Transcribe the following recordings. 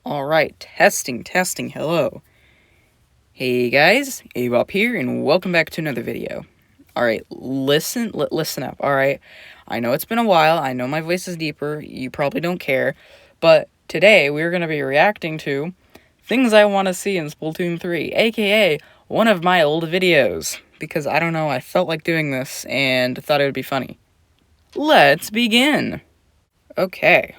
Alright, testing, hello. Hey guys, Abe up here, and welcome back to another video. Alright, listen up, alright? I know it's been a while, I know my voice is deeper, you probably don't care, but today we're going to be reacting to things I want to see in Splatoon 3, aka one of my old videos. Because, I don't know, I felt like doing this, and thought it would be funny. Let's begin! Okay.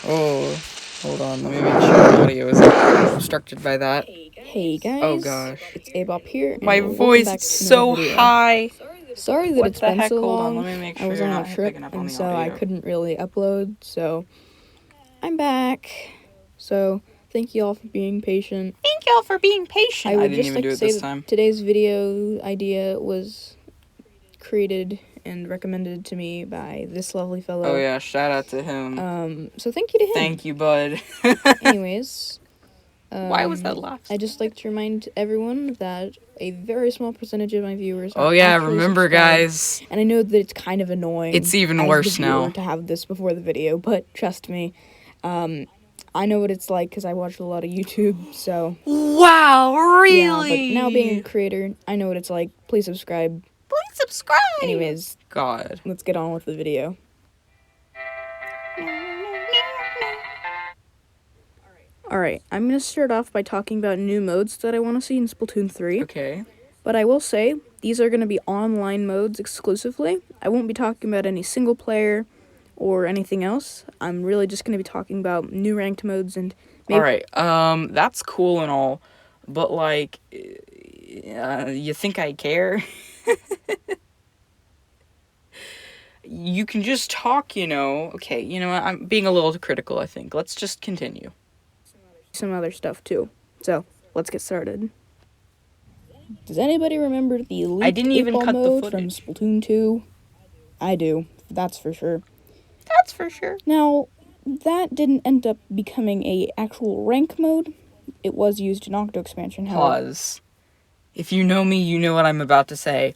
Oh, hold on, let me make sure the audio isn't obstructed by that. Hey guys, oh gosh, it's Abe up here. And my voice is so high. Sorry that it's been so long. Hold on, let me make sure I was on a trip, and so I couldn't really upload. So I'm back. So thank you all for being patient. I would just like to say that today's video idea was created and recommended to me by this lovely fellow. Oh yeah, shout out to him. So thank you to him. Thank you, bud. Anyways. Why was that laugh? I just like to remind everyone that a very small percentage of my viewers are remember guys. And I know that it's kind of annoying. It's even worse now to have this before the video, but trust me, I know what it's like because I watch a lot of YouTube, so... Wow, really? Yeah, but now being a creator, I know what it's like. Please subscribe. Anyways, God. Let's get on with the video. Alright, I'm going to start off by talking about new modes that I want to see in Splatoon 3. Okay. But I will say, these are going to be online modes exclusively. I won't be talking about any single player or anything else. I'm really just going to be talking about new ranked modes and maybe... Alright, that's cool and all, but like, you think I care? You can just talk, you know. Okay, you know what, I'm being a little critical, I think. Let's just continue. Some other stuff too. So, let's get started. Does anybody remember the Elite I didn't even cut mode the from footage. Splatoon 2? I do. That's for sure. Now, that didn't end up becoming a actual rank mode. It was used in Octo Expansion, however. Pause. If you know me, you know what I'm about to say.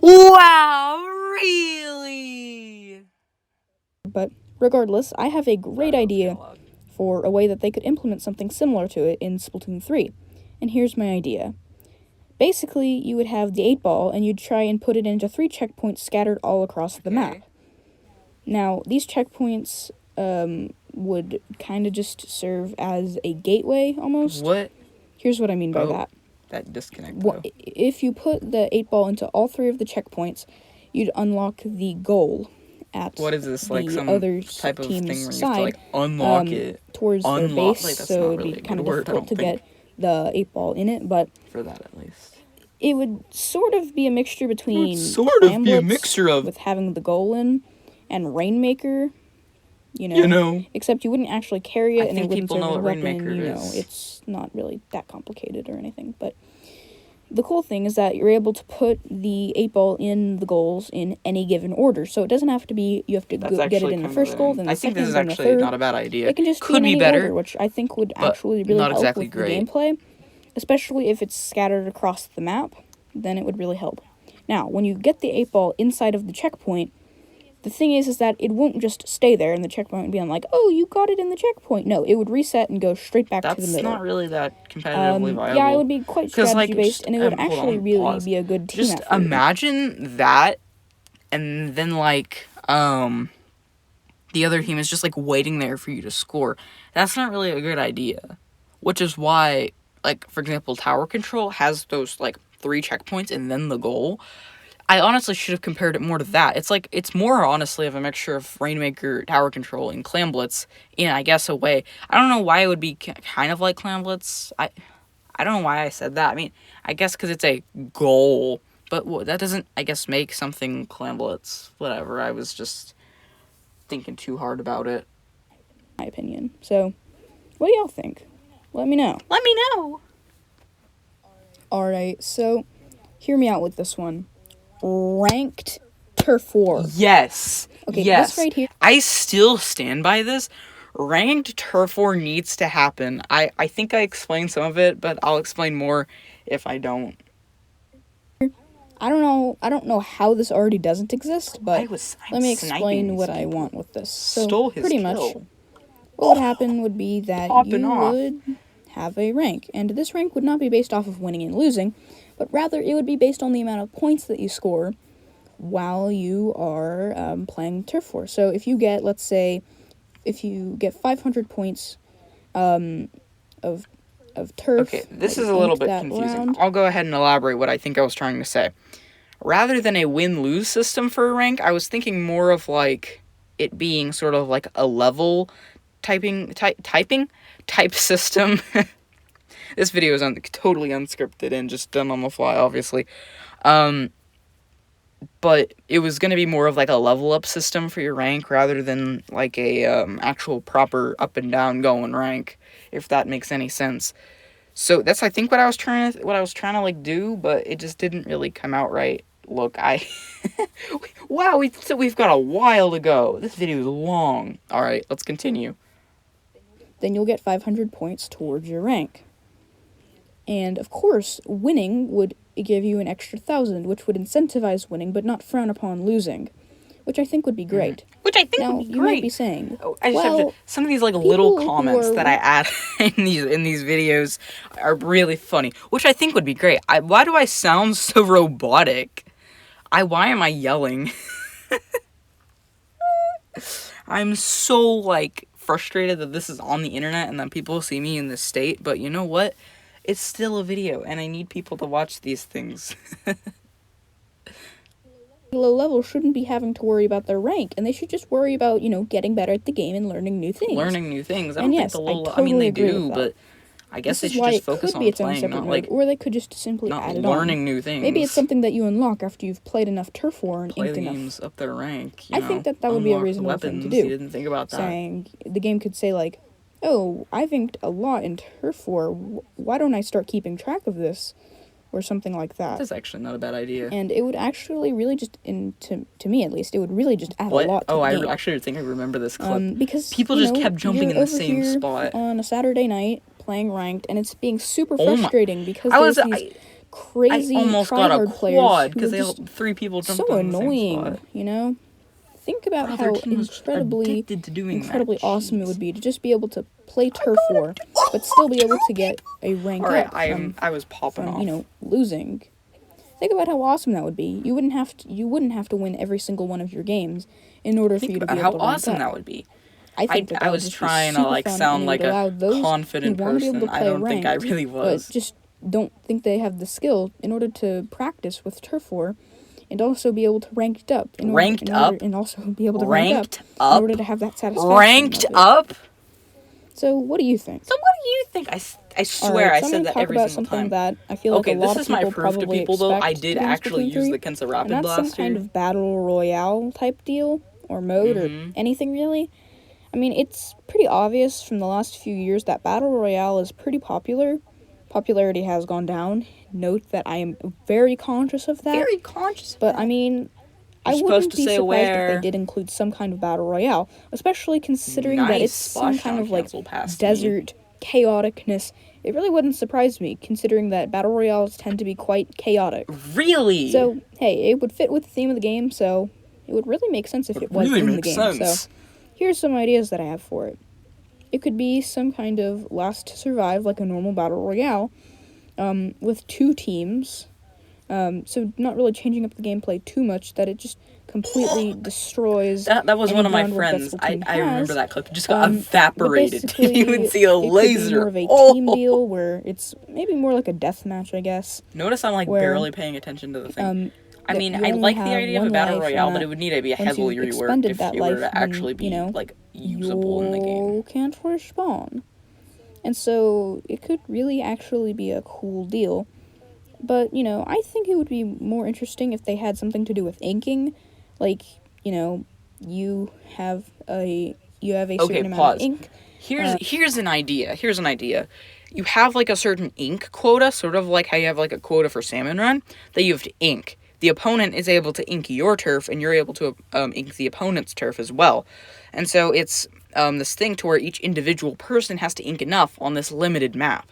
Wow, really? But regardless, I have a great idea for a way that they could implement something similar to it in Splatoon 3. And here's my idea. Basically, you would have the 8-ball, and you'd try and put it into 3 checkpoints scattered all across the map. Now, these checkpoints would kind of just serve as a gateway, almost. What? Here's what I mean by that. That disconnect, though. If you put the 8-ball into all 3 of the checkpoints, you'd unlock the goal at what is this, like some type of thing where you have to, like, unlock it? Towards their base, so it'd be kind of difficult to get the 8-ball in it, but... For that, at least. It would sort of be a mixture between... with having the goal in, and Rainmaker, you know. Except you wouldn't actually carry it, and it wouldn't serve as a weapon, you know. It's not really that complicated or anything, but... The cool thing is that you're able to put the 8-ball in the goals in any given order. So it doesn't have to be, you have to get it in the first goal, then the second, then the third. I think this is actually not a bad idea. It can just be in any order, which I think would actually really help with the gameplay. Especially if it's scattered across the map, then it would really help. Now, when you get the 8-ball inside of the checkpoint, the thing is that it won't just stay there, and the checkpoint would be on like, oh, you got it in the checkpoint. No, it would reset and go straight back to the middle. That's not really that competitively viable. Yeah, it would be quite strategy-based, and it would actually really be a good team effort. Just imagine that, and then, like, the other team is just, like, waiting there for you to score. That's not really a good idea. Which is why, like, for example, Tower Control has those, like, 3 checkpoints and then the goal. I honestly should have compared it more to that. It's like, it's more honestly of a mixture of Rainmaker, Tower Control, and Clam Blitz in, I guess, a way. I don't know why it would be kind of like Clam Blitz. I don't know why I said that. I mean, I guess because it's a goal, but that doesn't, I guess, make something Clam Blitz. Whatever, I was just thinking too hard about it. My opinion. So, what do y'all think? Let me know. Alright, so, hear me out with this one. Ranked Turf War. Yes. Okay, yes. This right here. I still stand by this. Ranked Turf War needs to happen. I think I explained some of it, but I'll explain more if I don't. I don't know how this already doesn't exist, but let me explain what I want with this. So, pretty much, what would happen would be that you would have a rank. And this rank would not be based off of winning and losing, but rather it would be based on the amount of points that you score while you are playing Turf War. So if you get, let's say, if you get 500 points of turf. Okay, this is a little bit confusing. Round. I'll go ahead and elaborate what I think I was trying to say. Rather than a win-lose system for a rank, I was thinking more of like it being sort of like a level type system. This video is totally unscripted and just done on the fly, obviously. But it was going to be more of like a level up system for your rank rather than like a actual proper up and down going rank, if that makes any sense. So that's I think what I was trying to like do, but it just didn't really come out right. Look, wow, we've got a while to go. This video is long. All right, let's continue. Then you'll get 500 points towards your rank. And of course, winning would give you an extra 1,000, which would incentivize winning, but not frown upon losing, which I think would be great. Which I think now, would be great. You might be saying, I just have to, some of these like little comments that I add in these videos are really funny, which I think would be great. Why do I sound so robotic? Why am I yelling? I'm so like frustrated that this is on the internet and that people see me in this state, but you know what? It's still a video, and I need people to watch these things. Low level shouldn't be having to worry about their rank, and they should just worry about, getting better at the game and learning new things. I don't think the low level, I mean, they do, but I guess they should just focus on playing, not like... Or they could just simply add it on. Not learning new things. Maybe it's something that you unlock after you've played enough Turf War and inked enough. Games up their rank, I think that would be a reasonable thing to do. You didn't think about that. Saying, the game could say, like, oh, I've inked a lot in Turf War, why don't I start keeping track of this? Or something like that. That's actually not a bad idea. And it would actually really just, to me at least, it would really just add a lot to the game. Actually think I remember this clip. Because people just kept jumping in the same spot. On a Saturday night, playing ranked, and it's being super frustrating because there's these crazy tryhard players because they had 3 people jumping so in the same spot. annoying, Think about how incredibly awesome it would be to just be able to play Turf War, but still be able to get a rank up from, I was popping off. Losing. Think about how awesome that would be. You wouldn't have to win every single one of your games in order for you to be able to rank up. How awesome that would be. I was trying to sound like a confident person. I don't think I really was. But just don't think they have the skill in order to practice with Turf War. And also be able to rank up. And also be able to rank up in order to have that satisfaction. Ranked up? So, what do you think? I swear I said that every single time. That I feel like a lot of people probably expect. Though. I did actually use the Kensa Rapid Blaster. And that's some kind of battle royale type deal, or mode, or anything really. I mean, it's pretty obvious from the last few years that battle royale is pretty popular. Popularity has gone down. Note that I am very conscious of that. But I mean, I wouldn't be surprised if they did include some kind of battle royale, especially considering that it's some kind of like desert chaoticness. It really wouldn't surprise me, considering that battle royales tend to be quite chaotic. Really? So hey, it would fit with the theme of the game. So it would really make sense if it was in the game. So here's some ideas that I have for it. It could be some kind of last to survive, like a normal battle royale, with 2 teams. So not really changing up the gameplay too much, that it just completely destroys. That was one of my friends. I remember that clip. It just got evaporated. You would see a laser. It could be more of a team deal where it's maybe more like a death match, I guess. Notice I'm barely paying attention to the thing. I mean, I like the idea of a battle royale, but it would need to be heavily reworked if you were to actually be, usable in the game. You can't respawn. And so, it could really actually be a cool deal. But, I think it would be more interesting if they had something to do with inking. Like, you have a certain amount of ink. Here's an idea. You have, a certain ink quota, sort of like how you have, a quota for Salmon Run, that you have to ink. The opponent is able to ink your turf, and you're able to ink the opponent's turf as well. And so it's this thing to where each individual person has to ink enough on this limited map.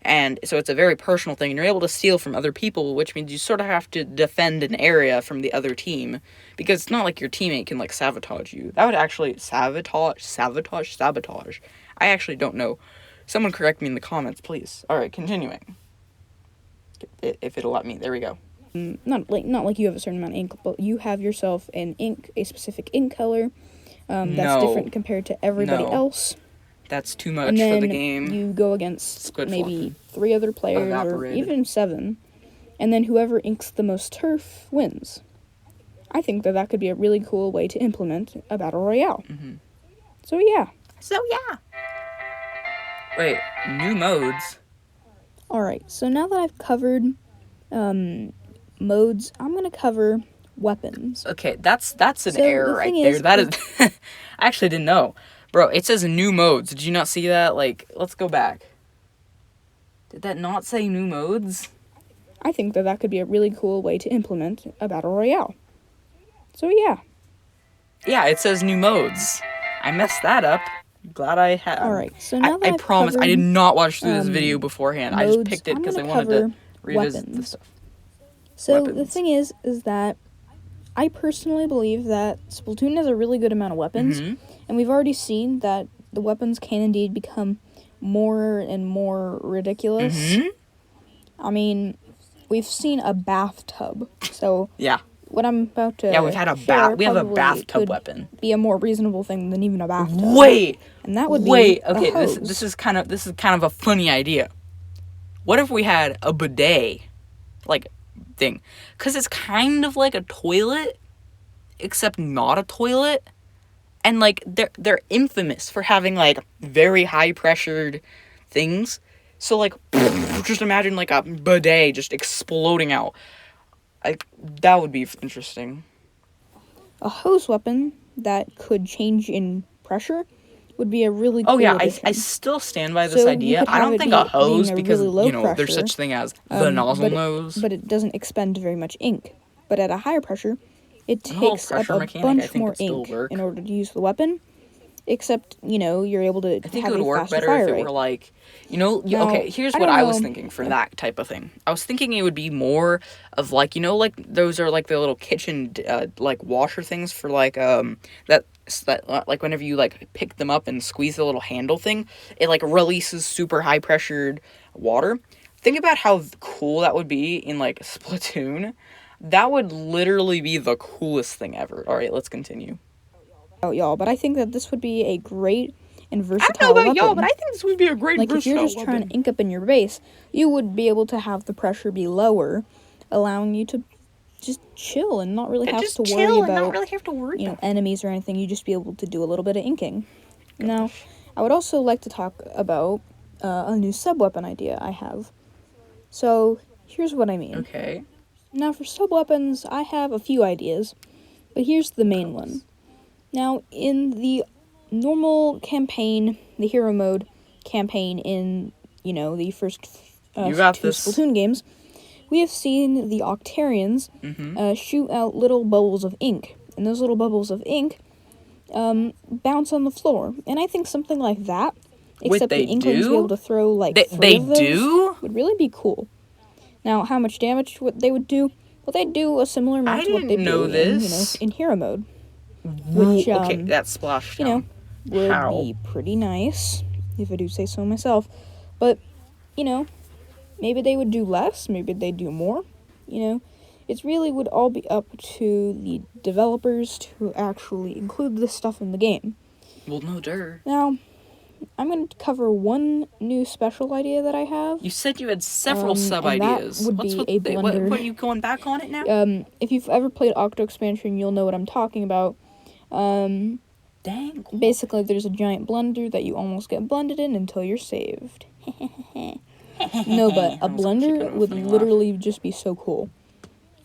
And so it's a very personal thing, and you're able to steal from other people, which means you sort of have to defend an area from the other team, because it's not like your teammate can, like, sabotage you. That would actually... Sabotage? I actually don't know. Someone correct me in the comments, please. Alright, continuing. If it'll let me. There we go. Not like you have a certain amount of ink, but you have yourself a specific ink color that's different compared to everybody else. That's too much for the game. You go against maybe 3 other players, or even 7, and then whoever inks the most turf wins. I think that could be a really cool way to implement a battle royale. So yeah. Wait, new modes? Alright, so now that I've covered modes, I'm going to cover weapons. Okay, that's an error right there. That is... I actually didn't know. Bro, it says new modes. Did you not see that? Like, let's go back. Did that not say new modes? I think that could be a really cool way to implement a battle royale. So yeah. Yeah, it says new modes. I messed that up. Glad I had. Alright, so now that I promise I did not watch through this video beforehand. Modes, I just picked it because I wanted to revisit the stuff. So the thing is that I personally believe that Splatoon has a really good amount of weapons, and we've already seen that the weapons can indeed become more and more ridiculous. I mean, we've seen a bathtub, so yeah. What I'm about to we've had we have a bathtub weapon. Be a more reasonable thing than even a bathtub. Wait, and that would be okay. A hose. This is kind of a funny idea. What if we had a bidet, like, thing? Because it's kind of like a toilet, except not a toilet. And, like, they're infamous for having, like, very high pressured things. So, like, just imagine, like, a bidet just exploding out. That would be interesting. A hose weapon that could change in pressure would be a really cool addition. I still stand by this idea. I don't think a hose, because, really there's such thing as the nozzle nose. But it doesn't expend very much ink. But at a higher pressure, it takes up a bunch more ink in order to use the weapon. Except, you're able to I think have it would a work faster better fire if it rate. were like, okay, here's what I was thinking for that type of thing. I was thinking it would be more of, like, like, those are, like, the little kitchen, like, washer things for, like, that, like, whenever you, like, pick them up and squeeze the little handle thing, it, like, releases super high-pressured water. Think about how cool that would be in, like, Splatoon. That would literally be the coolest thing ever. Alright, let's continue. Y'all, but I think that this would be a great and versatile weapon. Y'all, but I think this would be a great versatile if you're just trying to ink up in your base, you would be able to have the pressure be lower, allowing you to just chill and not really have to worry about enemies or anything. You just be able to do a little bit of inking. Now, I would also like to talk about a new sub-weapon idea I have. So, here's what I mean. Okay. Now, for sub-weapons, I have a few ideas, but here's the main one. Now, in the normal campaign, the hero mode campaign in, the first 2 Splatoon games, we have seen the Octarians shoot out little bubbles of ink. And those little bubbles of ink bounce on the floor. And I think something like that, except the Inklings be able to throw, like, 3 of those, would really be cool. Now, how much damage they would do? Well, they'd do a similar amount to what they do in hero mode. Which, okay, that splash down. Would be pretty nice, if I do say so myself. But, maybe they would do less, maybe they'd do more, It really would all be up to the developers to actually include this stuff in the game. Well, no, Now, I'm going to cover one new special idea that I have. You said you had several sub-ideas. That would be a blender. What, are you going back on it now? If you've ever played Octo Expansion, you'll know what I'm talking about. Dang. Basically, there's a giant blender that you almost get blended in until you're saved. No, but a blender would literally just be so cool.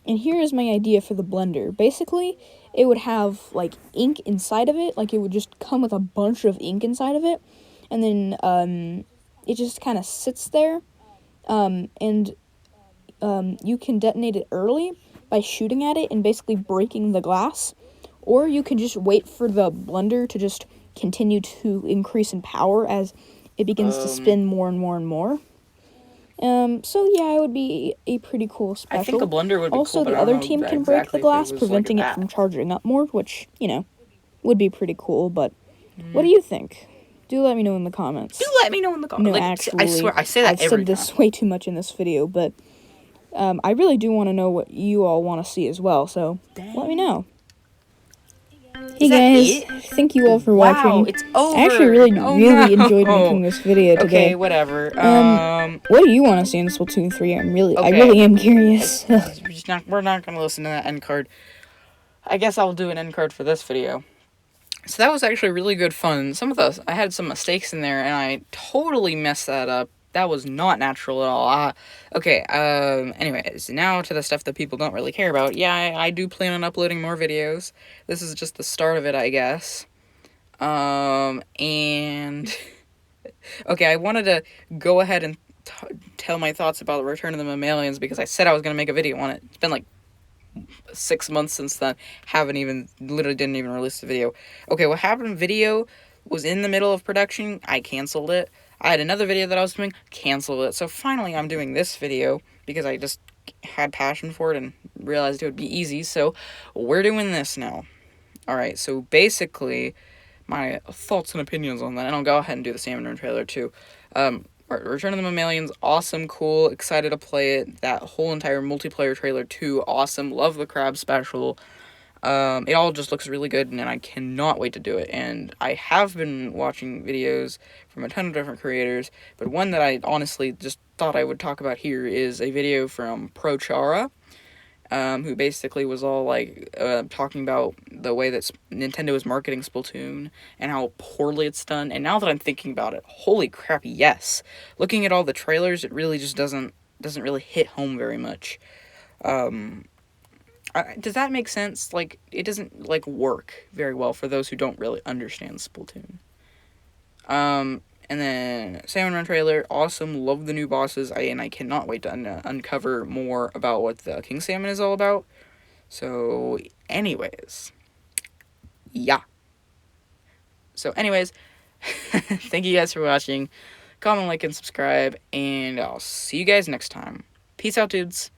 And here is my idea for the blender. Basically, it would have, like, ink inside of it. Like, it would just come with a bunch of ink inside of it. And then, it just kind of sits there. And you can detonate it early by shooting at it and basically breaking the glass. Or you can just wait for the blender to just continue to increase in power as it begins to spin more and more and more. So yeah, it would be a pretty cool special. I think a blender would be also, cool, but the other team can break the glass, preventing it from charging up more, which, you know, would be pretty cool. But what do you think? Do let me know in the comments. Do let me know in the comments. No, like, actually, I swear, I say that I've said this way too much in this video, but I really do want to know what you all want to see as well, so let me know. Hey guys, thank you all for watching. It's over. I actually really enjoyed making this video today. Okay, whatever. What do you want to see in Splatoon 3? I really am curious. We're not gonna listen to that end card. I guess I'll do an end card for this video. So that was actually really good fun. I had some mistakes in there, and I totally messed that up. That was not natural at all. Okay, anyways, now to the stuff that people don't really care about. Yeah, I do plan on uploading more videos. This is just the start of it, I guess. And... okay, I wanted to go ahead and tell my thoughts about Return of the Mammalians, because I said I was going to make a video on it. It's been like 6 months since then. Literally didn't even release the video. Okay, what happened? Video was in the middle of production. I canceled it. I had another video that I was doing, canceled it. So finally I'm doing this video because I just had passion for it and realized it would be easy. So we're doing this now. Alright, so basically my thoughts and opinions on that, and I'll go ahead and do the Salmon Run trailer too. Return of the Mammalians, awesome, cool, excited to play it. That whole entire multiplayer trailer too, awesome. Love the crab special. It all just looks really good, and I cannot wait to do it. And I have been watching videos from a ton of different creators, but one that I honestly just thought I would talk about here is a video from ProChara, who basically was all like talking about the way that Nintendo is marketing Splatoon and how poorly it's done. And now that I'm thinking about it, holy crap, yes. Looking at all the trailers, it really just doesn't really hit home very much. Does that make sense? Like, it doesn't like work very well for those who don't really understand Splatoon. And then Salmon Run trailer, awesome, love the new bosses, and I cannot wait to uncover more about what the King Salmon is all about. So, anyways, yeah. So, anyways, thank you guys for watching. Comment, like, and subscribe, and I'll see you guys next time. Peace out, dudes.